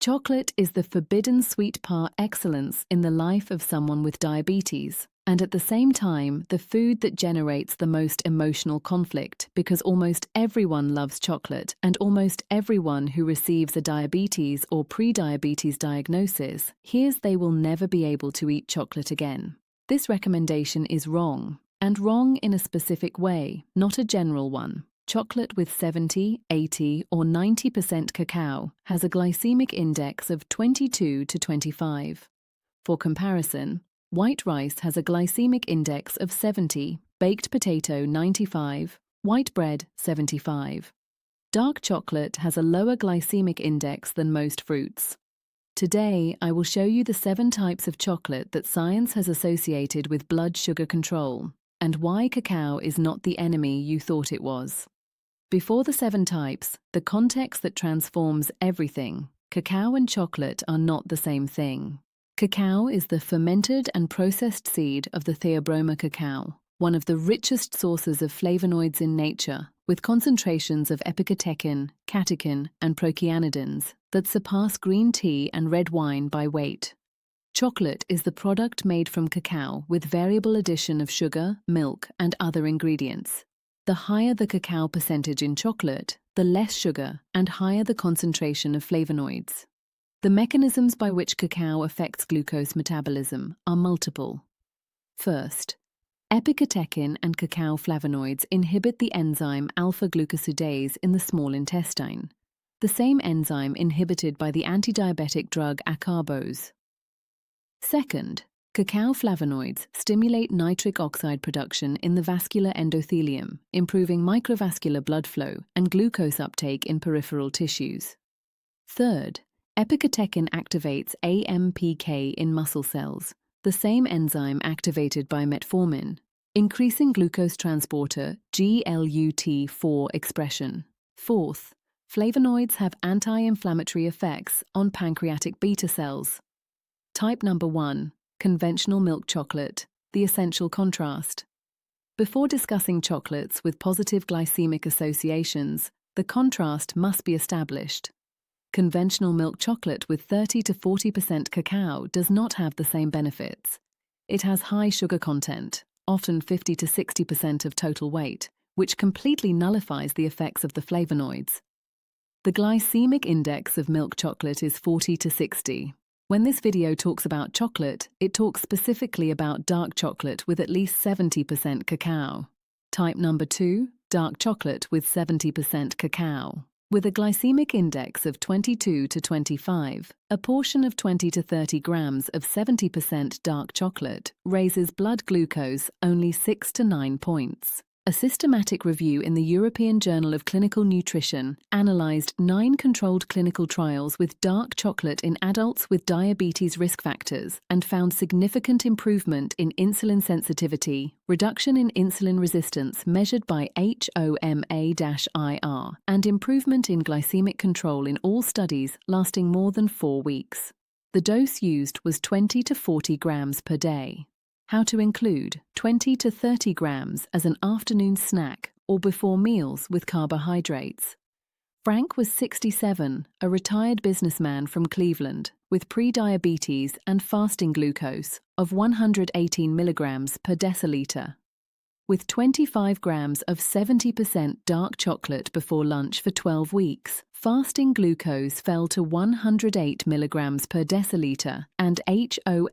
Chocolate is the forbidden sweet par excellence in the life of someone with diabetes, and at the same time, the food that generates the most emotional conflict because almost everyone loves chocolate and almost everyone who receives a diabetes or pre-diabetes diagnosis hears they will never be able to eat chocolate again. This recommendation is wrong, and wrong in a specific way, not a general one. Chocolate with 70, 80, or 90% cacao has a glycemic index of 22 to 25. For comparison, white rice has a glycemic index of 70, baked potato 95, white bread 75. Dark chocolate has a lower glycemic index than most fruits. Today, I will show you the 7 types of chocolate that science has associated with blood sugar control, and why cacao is not the enemy you thought it was. Before the 7 types, the context that transforms everything, cacao and chocolate are not the same thing. Cacao is the fermented and processed seed of the Theobroma cacao, one of the richest sources of flavonoids in nature, with concentrations of epicatechin, catechin, and procyanidins that surpass green tea and red wine by weight. Chocolate is the product made from cacao with variable addition of sugar, milk, and other ingredients. The higher the cacao percentage in chocolate, the less sugar and higher the concentration of flavonoids. The mechanisms by which cacao affects glucose metabolism are multiple. First, epicatechin and cacao flavonoids inhibit the enzyme alpha-glucosidase in the small intestine, the same enzyme inhibited by the antidiabetic drug acarbose. Second, cacao flavonoids stimulate nitric oxide production in the vascular endothelium, improving microvascular blood flow and glucose uptake in peripheral tissues. Third, epicatechin activates AMPK in muscle cells, the same enzyme activated by metformin, increasing glucose transporter GLUT4 expression. Fourth, flavonoids have anti-inflammatory effects on pancreatic beta cells. Type number 1. Conventional milk chocolate, the essential contrast. Before discussing chocolates with positive glycemic associations, the contrast must be established. Conventional milk chocolate with 30 to 40% cacao does not have the same benefits. It has high sugar content, often 50 to 60% of total weight, which completely nullifies the effects of the flavonoids. The glycemic index of milk chocolate is 40 to 60. When this video talks about chocolate, it talks specifically about dark chocolate with at least 70% cacao. Type number 2, dark chocolate with 70% cacao. With a glycemic index of 22 to 25, a portion of 20 to 30 grams of 70% dark chocolate raises blood glucose only 6 to 9 points. A systematic review in the European Journal of Clinical Nutrition analyzed 9 controlled clinical trials with dark chocolate in adults with diabetes risk factors and found significant improvement in insulin sensitivity, reduction in insulin resistance measured by HOMA-IR, and improvement in glycemic control in all studies lasting more than 4 weeks. The dose used was 20 to 40 grams per day. How to include 20 to 30 grams as an afternoon snack or before meals with carbohydrates. Frank was 67, a retired businessman from Cleveland, with pre-diabetes and fasting glucose of 118 milligrams per deciliter. With 25 grams of 70% dark chocolate before lunch for 12 weeks, fasting glucose fell to 108 milligrams per deciliter and HOMA-IR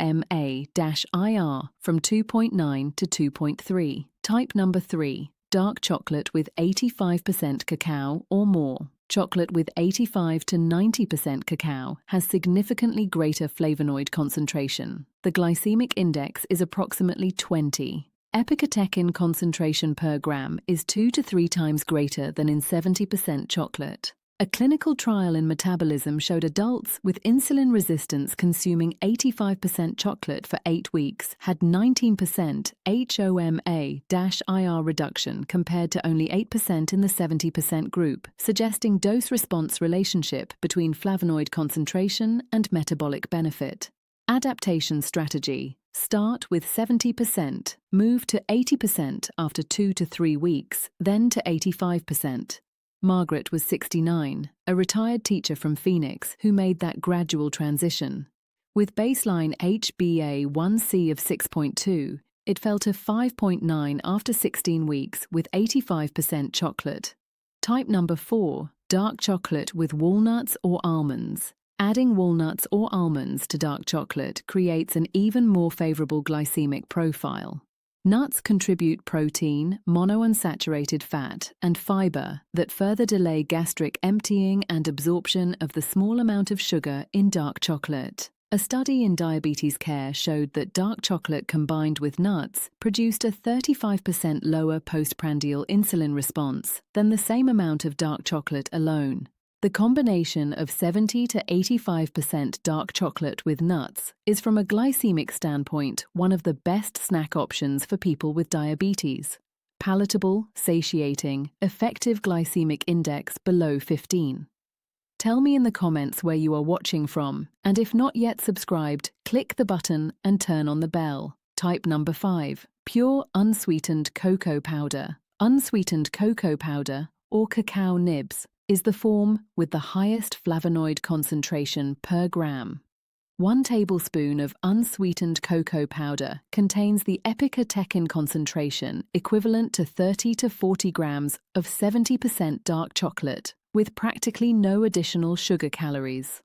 from 2.9 to 2.3. Type number 3, dark chocolate with 85% cacao or more. Chocolate with 85 to 90% cacao has significantly greater flavonoid concentration. The glycemic index is approximately 20. Epicatechin concentration per gram is 2 to 3 times greater than in 70% chocolate. A clinical trial in metabolism showed adults with insulin resistance consuming 85% chocolate for 8 weeks had 19% HOMA-IR reduction compared to only 8% in the 70% group, suggesting dose-response relationship between flavonoid concentration and metabolic benefit. Adaptation strategy. Start with 70%, move to 80% after 2 to 3 weeks, then to 85%. Margaret was 69, a retired teacher from Phoenix who made that gradual transition. With baseline HbA1c of 6.2, it fell to 5.9 after 16 weeks with 85% chocolate. Type number 4, dark chocolate with walnuts or almonds. Adding walnuts or almonds to dark chocolate creates an even more favorable glycemic profile. Nuts contribute protein, monounsaturated fat, and fiber that further delay gastric emptying and absorption of the small amount of sugar in dark chocolate. A study in diabetes care showed that dark chocolate combined with nuts produced a 35% lower postprandial insulin response than the same amount of dark chocolate alone. The combination of 70 to 85% dark chocolate with nuts is, from a glycemic standpoint, one of the best snack options for people with diabetes. Palatable, satiating, effective glycemic index below 15. Tell me in the comments where you are watching from, and if not yet subscribed, click the button and turn on the bell. Type number 5, pure unsweetened cocoa powder. Unsweetened cocoa powder, or cacao nibs, is the form with the highest flavonoid concentration per gram. 1 tablespoon of unsweetened cocoa powder contains the epicatechin concentration equivalent to 30 to 40 grams of 70% dark chocolate, with practically no additional sugar calories.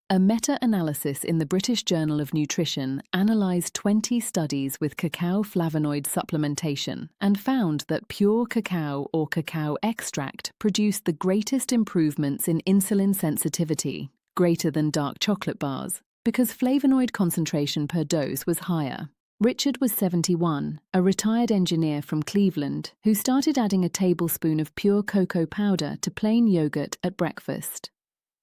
A meta-analysis in the British Journal of Nutrition analysed 20 studies with cacao flavonoid supplementation and found that pure cacao or cacao extract produced the greatest improvements in insulin sensitivity, greater than dark chocolate bars, because flavonoid concentration per dose was higher. Richard was 71, a retired engineer from Cleveland who started adding a tablespoon of pure cocoa powder to plain yogurt at breakfast.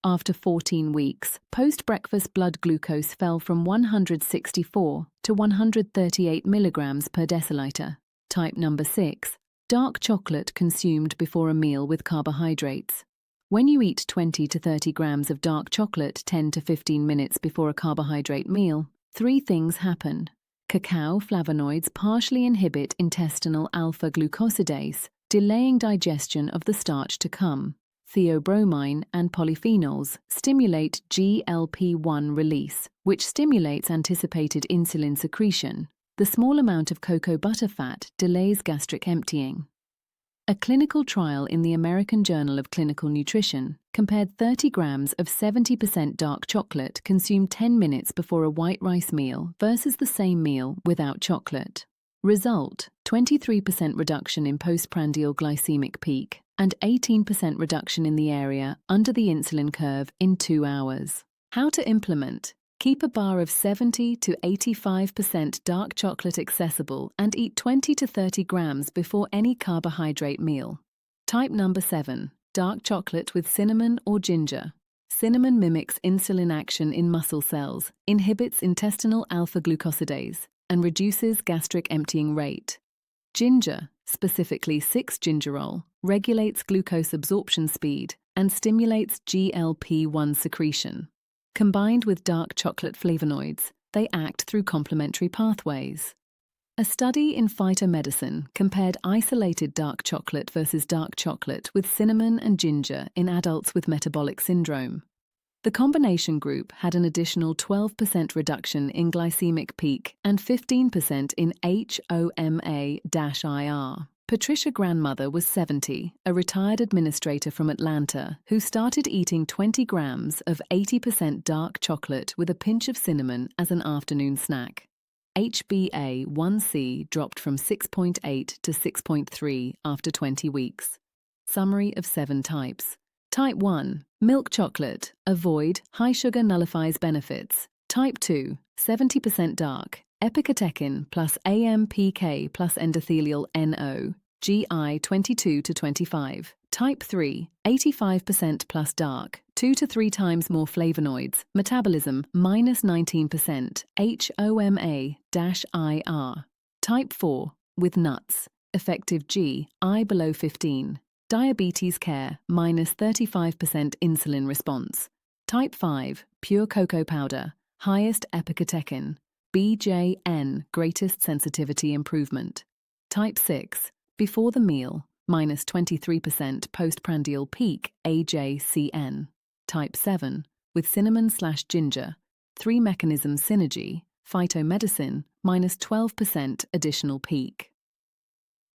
After 14 weeks, post-breakfast blood glucose fell from 164 to 138 milligrams per deciliter. Type number 6, dark chocolate consumed before a meal with carbohydrates. When you eat 20 to 30 grams of dark chocolate 10 to 15 minutes before a carbohydrate meal, 3 things happen. Cacao flavonoids partially inhibit intestinal alpha-glucosidase, delaying digestion of the starch to come. Theobromine and polyphenols stimulate GLP-1 release, which stimulates anticipated insulin secretion. The small amount of cocoa butter fat delays gastric emptying. A clinical trial in the American Journal of Clinical Nutrition compared 30 grams of 70% dark chocolate consumed 10 minutes before a white rice meal versus the same meal without chocolate. Result: 23% reduction in postprandial glycemic peak and 18% reduction in the area under the insulin curve in 2 hours. How to implement: keep a bar of 70 to 85% dark chocolate accessible and eat 20 to 30 grams before any carbohydrate meal. Type number 7, dark chocolate with cinnamon or ginger. Cinnamon mimics insulin action in muscle cells, inhibits intestinal alpha-glucosidase, and reduces gastric emptying rate. Ginger, specifically 6-gingerol, regulates glucose absorption speed and stimulates GLP-1 secretion. Combined with dark chocolate flavonoids, they act through complementary pathways. A study in phytomedicine compared isolated dark chocolate versus dark chocolate with cinnamon and ginger in adults with metabolic syndrome. The combination group had an additional 12% reduction in glycemic peak and 15% in HOMA-IR. Patricia Grandmother was 70, a retired administrator from Atlanta who started eating 20 grams of 80% dark chocolate with a pinch of cinnamon as an afternoon snack. HbA1c dropped from 6.8 to 6.3 after 20 weeks. Summary of 7 types. Type 1, milk chocolate. Avoid, high sugar nullifies benefits. Type 2, 70% dark. Epicatechin plus AMPK plus endothelial NO, GI 22 to 25. Type 3, 85% plus dark, 2 to 3 times more flavonoids, metabolism minus 19%, HOMA-IR. Type 4, with nuts, effective GI below 15. Diabetes care, minus 35% insulin response. Type 5, pure cocoa powder, highest epicatechin, BJN, greatest sensitivity improvement. Type 6, before the meal, minus 23% postprandial peak AJCN. Type 7, with cinnamon/ginger, 3 mechanisms synergy, phytomedicine, minus 12% additional peak.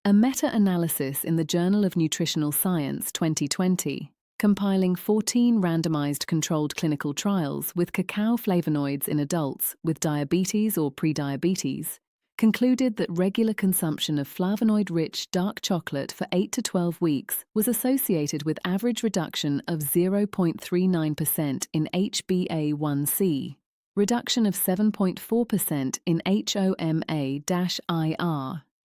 A meta-analysis in the Journal of Nutritional Science 2020, compiling 14 randomized controlled clinical trials with cacao flavonoids in adults with diabetes or prediabetes, concluded that regular consumption of flavonoid-rich dark chocolate for 8 to 12 weeks was associated with average reduction of 0.39% in HbA1c, reduction of 7.4% in HOMA-IR,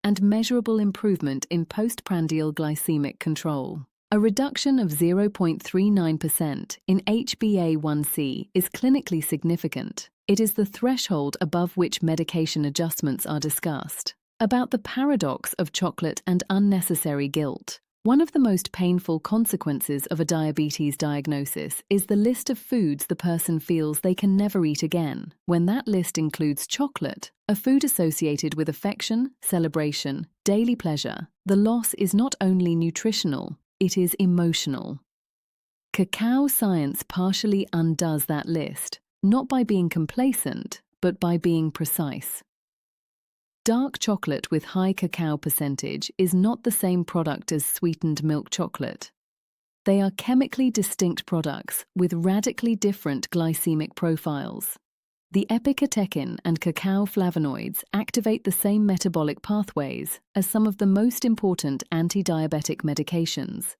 and measurable improvement in postprandial glycemic control. A reduction of 0.39% in HbA1c is clinically significant. It is the threshold above which medication adjustments are discussed. About the paradox of chocolate and unnecessary guilt. One of the most painful consequences of a diabetes diagnosis is the list of foods the person feels they can never eat again. When that list includes chocolate, a food associated with affection, celebration, daily pleasure, the loss is not only nutritional, it is emotional. Cacao science partially undoes that list, not by being complacent, but by being precise. Dark chocolate with high cacao percentage is not the same product as sweetened milk chocolate. They are chemically distinct products with radically different glycemic profiles. The epicatechin and cacao flavonoids activate the same metabolic pathways as some of the most important anti-diabetic medications.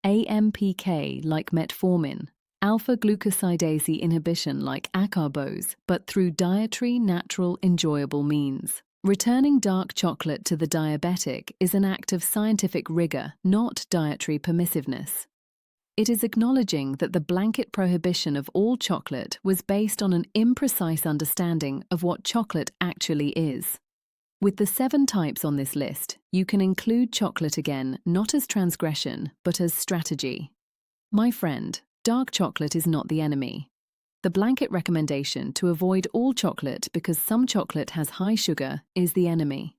AMPK like metformin, alpha-glucosidase inhibition like acarbose, but through dietary, natural, enjoyable means. Returning dark chocolate to the diabetic is an act of scientific rigor, not dietary permissiveness. It is acknowledging that the blanket prohibition of all chocolate was based on an imprecise understanding of what chocolate actually is. With the 7 types on this list, you can include chocolate again not as transgression, but as strategy. My friend, dark chocolate is not the enemy. The blanket recommendation to avoid all chocolate because some chocolate has high sugar is the enemy.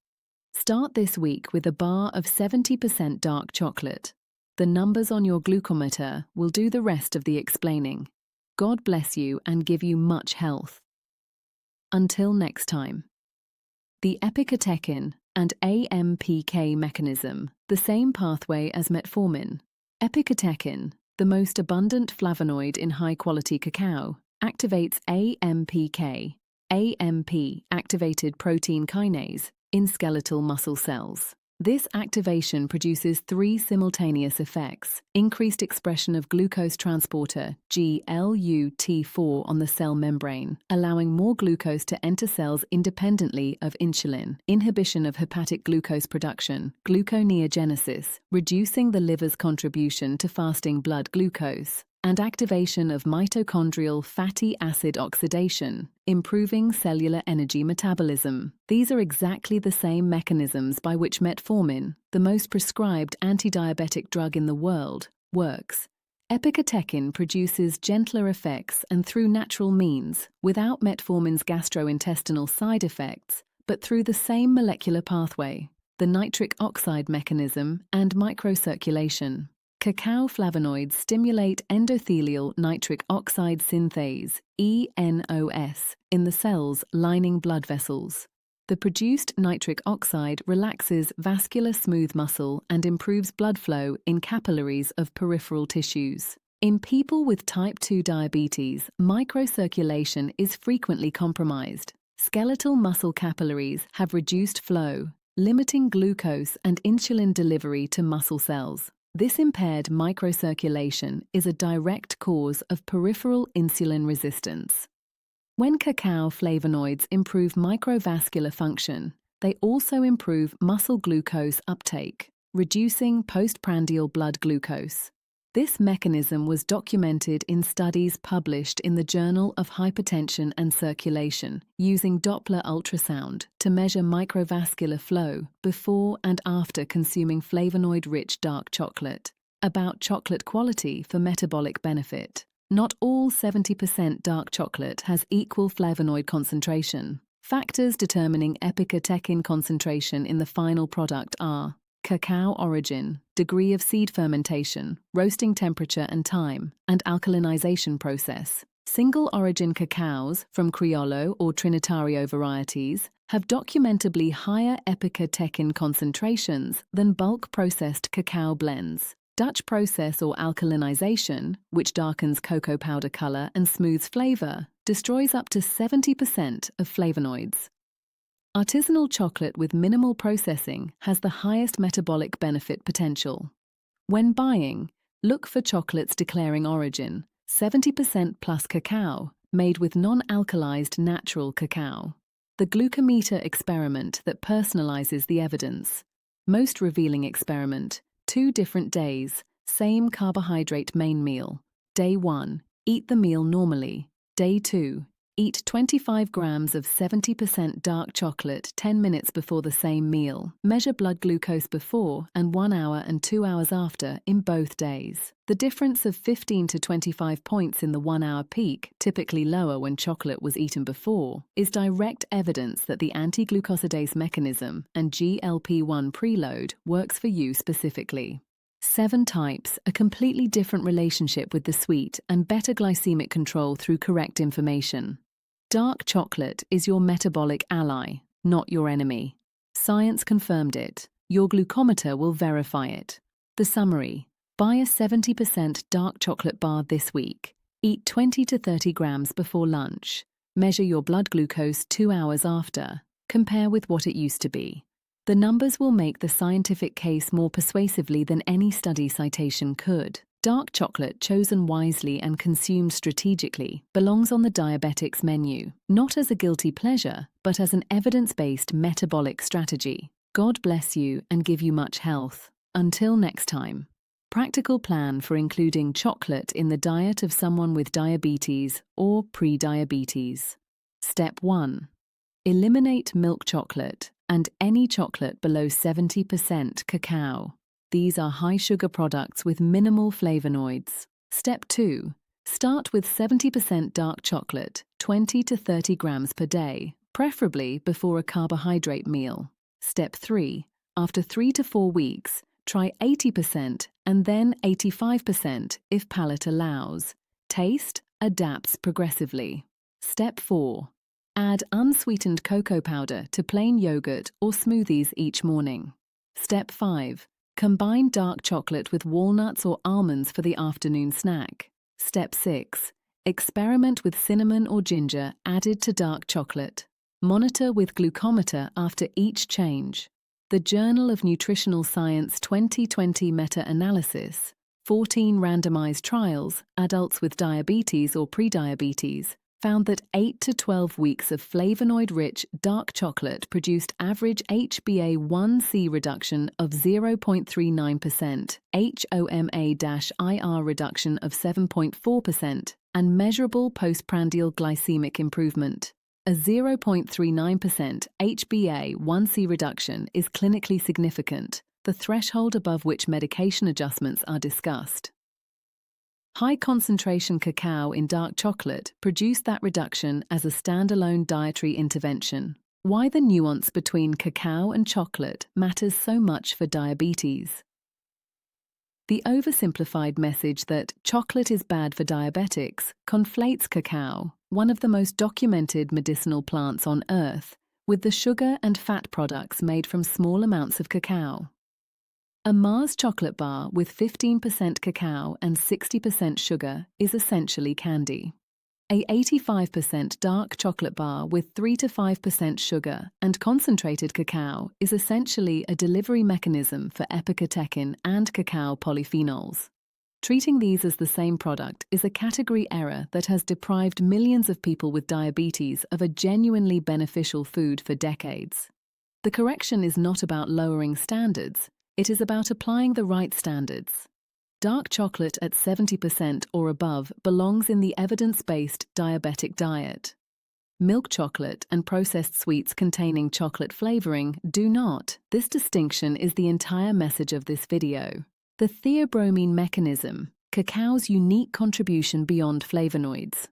Start this week with a bar of 70% dark chocolate. The numbers on your glucometer will do the rest of the explaining. God bless you and give you much health. Until next time. The epicatechin and AMPK mechanism, the same pathway as metformin. Epicatechin, the most abundant flavonoid in high-quality cacao, activates AMPK, AMP-activated protein kinase, in skeletal muscle cells. This activation produces 3 simultaneous effects: increased expression of glucose transporter, GLUT4, on the cell membrane, allowing more glucose to enter cells independently of insulin, inhibition of hepatic glucose production, gluconeogenesis, reducing the liver's contribution to fasting blood glucose, and activation of mitochondrial fatty acid oxidation, improving cellular energy metabolism. These are exactly the same mechanisms by which metformin, the most prescribed anti-diabetic drug in the world, works. Epicatechin produces gentler effects and through natural means, without metformin's gastrointestinal side effects, but through the same molecular pathway, the nitric oxide mechanism and microcirculation. Cacao flavonoids stimulate endothelial nitric oxide synthase, ENOS, in the cells lining blood vessels. The produced nitric oxide relaxes vascular smooth muscle and improves blood flow in capillaries of peripheral tissues. In people with type 2 diabetes, microcirculation is frequently compromised. Skeletal muscle capillaries have reduced flow, limiting glucose and insulin delivery to muscle cells. This impaired microcirculation is a direct cause of peripheral insulin resistance. When cacao flavonoids improve microvascular function, they also improve muscle glucose uptake, reducing postprandial blood glucose. This mechanism was documented in studies published in the Journal of Hypertension and Circulation using Doppler ultrasound to measure microvascular flow before and after consuming flavonoid-rich dark chocolate. About chocolate quality for metabolic benefit. Not all 70% dark chocolate has equal flavonoid concentration. Factors determining epicatechin concentration in the final product are Cacao origin, degree of seed fermentation, roasting temperature and time, and alkalinization process. Single-origin cacaos from Criollo or Trinitario varieties have documentably higher epicatechin concentrations than bulk-processed cacao blends. Dutch process or alkalinization, which darkens cocoa powder color and smooths flavor, destroys up to 70% of flavonoids. Artisanal chocolate with minimal processing has the highest metabolic benefit potential. When buying, look for chocolates declaring origin, 70% plus cacao, made with non-alkalized natural cacao. The glucometer experiment that personalizes the evidence. Most revealing experiment, 2 different days, same carbohydrate main meal. Day 1, eat the meal normally. Day 2, eat 25 grams of 70% dark chocolate 10 minutes before the same meal. Measure blood glucose before and 1 hour and 2 hours after in both days. The difference of 15 to 25 points in the 1-hour peak, typically lower when chocolate was eaten before, is direct evidence that the anti-glucosidase mechanism and GLP-1 preload works for you specifically. 7 types, a completely different relationship with the sweet and better glycemic control through correct information. Dark chocolate is your metabolic ally, not your enemy. Science confirmed it. Your glucometer will verify it. The summary: buy a 70% dark chocolate bar this week. Eat 20 to 30 grams before lunch. Measure your blood glucose 2 hours after. Compare with what it used to be. The numbers will make the scientific case more persuasively than any study citation could. Dark chocolate, chosen wisely and consumed strategically, belongs on the diabetics menu, not as a guilty pleasure, but as an evidence-based metabolic strategy. God bless you and give you much health. Until next time. Practical plan for including chocolate in the diet of someone with diabetes or pre-diabetes. Step 1. Eliminate milk chocolate and any chocolate below 70% cacao. These are high-sugar products with minimal flavonoids. Step 2. Start with 70% dark chocolate, 20 to 30 grams per day, preferably before a carbohydrate meal. Step 3. After 3 to 4 weeks, try 80% and then 85% if palate allows. Taste adapts progressively. Step 4. Add unsweetened cocoa powder to plain yogurt or smoothies each morning. Step 5. Combine dark chocolate with walnuts or almonds for the afternoon snack. Step 6. Experiment with cinnamon or ginger added to dark chocolate. Monitor with glucometer after each change. The Journal of Nutritional Science 2020 meta-analysis, 14 randomized trials, adults with diabetes or prediabetes, found that 8 to 12 weeks of flavonoid-rich dark chocolate produced average HbA1c reduction of 0.39%, HOMA-IR reduction of 7.4%, and measurable postprandial glycemic improvement. A 0.39% HbA1c reduction is clinically significant, the threshold above which medication adjustments are discussed. High-concentration cacao in dark chocolate produced that reduction as a standalone dietary intervention. Why the nuance between cacao and chocolate matters so much for diabetes. The oversimplified message that chocolate is bad for diabetics conflates cacao, one of the most documented medicinal plants on Earth, with the sugar and fat products made from small amounts of cacao. A Mars chocolate bar with 15% cacao and 60% sugar is essentially candy. A 85% dark chocolate bar with 3 to 5% sugar and concentrated cacao is essentially a delivery mechanism for epicatechin and cacao polyphenols. Treating these as the same product is a category error that has deprived millions of people with diabetes of a genuinely beneficial food for decades. The correction is not about lowering standards. It is about applying the right standards. Dark chocolate at 70% or above belongs in the evidence-based diabetic diet. Milk chocolate and processed sweets containing chocolate flavoring do not. This distinction is the entire message of this video. The theobromine mechanism, cacao's unique contribution beyond flavonoids.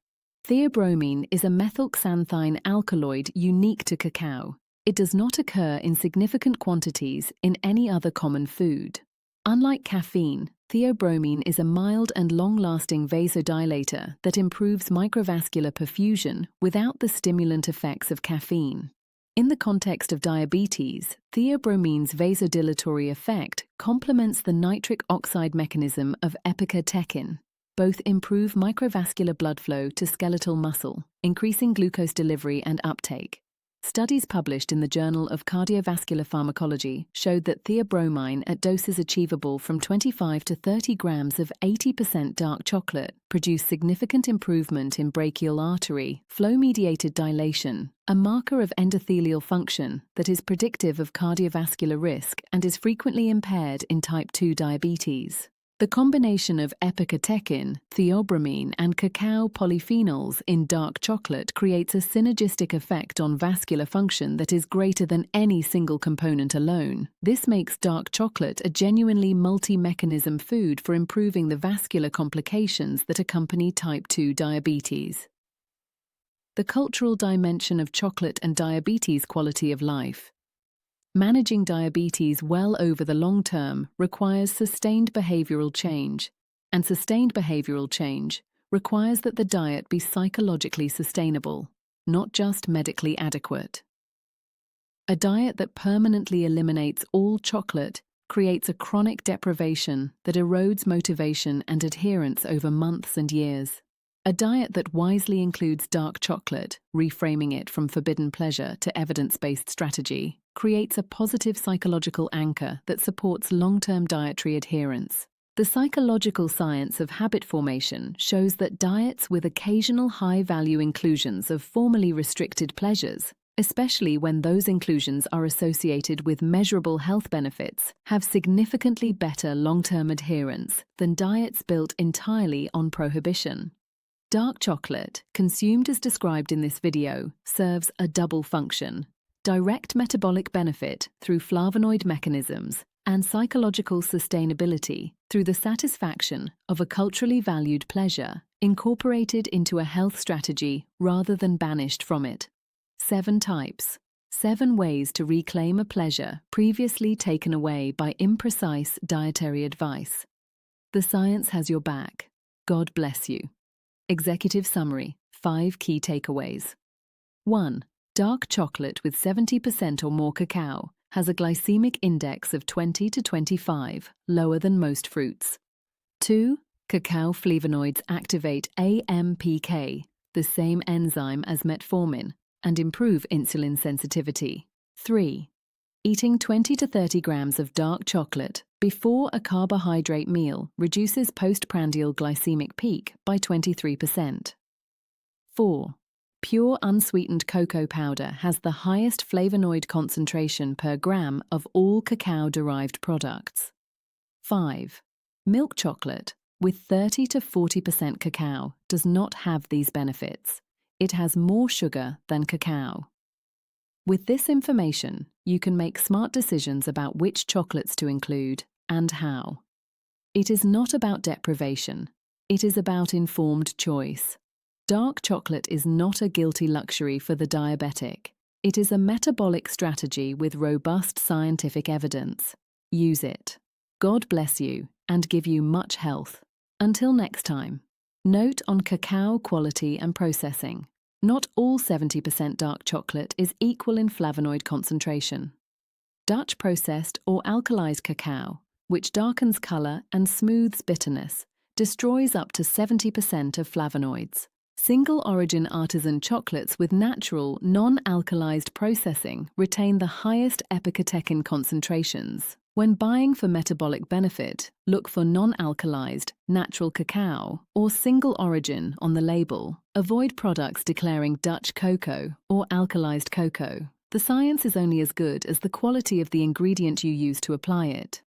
Theobromine is a methylxanthine alkaloid unique to cacao. It does not occur in significant quantities in any other common food. Unlike caffeine, theobromine is a mild and long-lasting vasodilator that improves microvascular perfusion without the stimulant effects of caffeine. In the context of diabetes, theobromine's vasodilatory effect complements the nitric oxide mechanism of epicatechin. Both improve microvascular blood flow to skeletal muscle, increasing glucose delivery and uptake. Studies published in the Journal of Cardiovascular Pharmacology showed that theobromine at doses achievable from 25 to 30 grams of 80% dark chocolate produced significant improvement in brachial artery flow-mediated dilation, a marker of endothelial function that is predictive of cardiovascular risk and is frequently impaired in type 2 diabetes. The combination of epicatechin, theobromine, and cacao polyphenols in dark chocolate creates a synergistic effect on vascular function that is greater than any single component alone. This makes dark chocolate a genuinely multi-mechanism food for improving the vascular complications that accompany type 2 diabetes. The cultural dimension of chocolate and diabetes quality of life. Managing diabetes well over the long term requires sustained behavioral change, and sustained behavioral change requires that the diet be psychologically sustainable, not just medically adequate. A diet that permanently eliminates all chocolate creates a chronic deprivation that erodes motivation and adherence over months and years. A diet that wisely includes dark chocolate, reframing it from forbidden pleasure to evidence-based strategy, creates a positive psychological anchor that supports long-term dietary adherence. The psychological science of habit formation shows that diets with occasional high-value inclusions of formerly restricted pleasures, especially when those inclusions are associated with measurable health benefits, have significantly better long-term adherence than diets built entirely on prohibition. Dark chocolate, consumed as described in this video, serves a double function: direct metabolic benefit through flavonoid mechanisms and psychological sustainability through the satisfaction of a culturally valued pleasure incorporated into a health strategy rather than banished from it. 7 types. 7 ways to reclaim a pleasure previously taken away by imprecise dietary advice. The science has your back. God bless you. Executive summary: 5 key takeaways. 1. Dark chocolate with 70% or more cacao has a glycemic index of 20 to 25, lower than most fruits. 2. Cacao flavonoids activate AMPK, the same enzyme as metformin, and improve insulin sensitivity. 3. Eating 20 to 30 grams of dark chocolate before a carbohydrate meal reduces postprandial glycemic peak by 23%. 4. Pure unsweetened cocoa powder has the highest flavonoid concentration per gram of all cacao-derived products. 5. Milk chocolate with 30 to 40% cacao does not have these benefits. It has more sugar than cacao. With this information, you can make smart decisions about which chocolates to include and how. It is not about deprivation. It is about informed choice. Dark chocolate is not a guilty luxury for the diabetic. It is a metabolic strategy with robust scientific evidence. Use it. God bless you and give you much health. Until next time. Note on cacao quality and processing. Not all 70% dark chocolate is equal in flavonoid concentration. Dutch processed or alkalized cacao, which darkens color and smooths bitterness, destroys up to 70% of flavonoids. Single-origin artisan chocolates with natural, non-alkalized processing retain the highest epicatechin concentrations. When buying for metabolic benefit, look for non-alkalized, natural cacao, or single origin on the label. Avoid products declaring Dutch cocoa or alkalized cocoa. The science is only as good as the quality of the ingredient you use to apply it.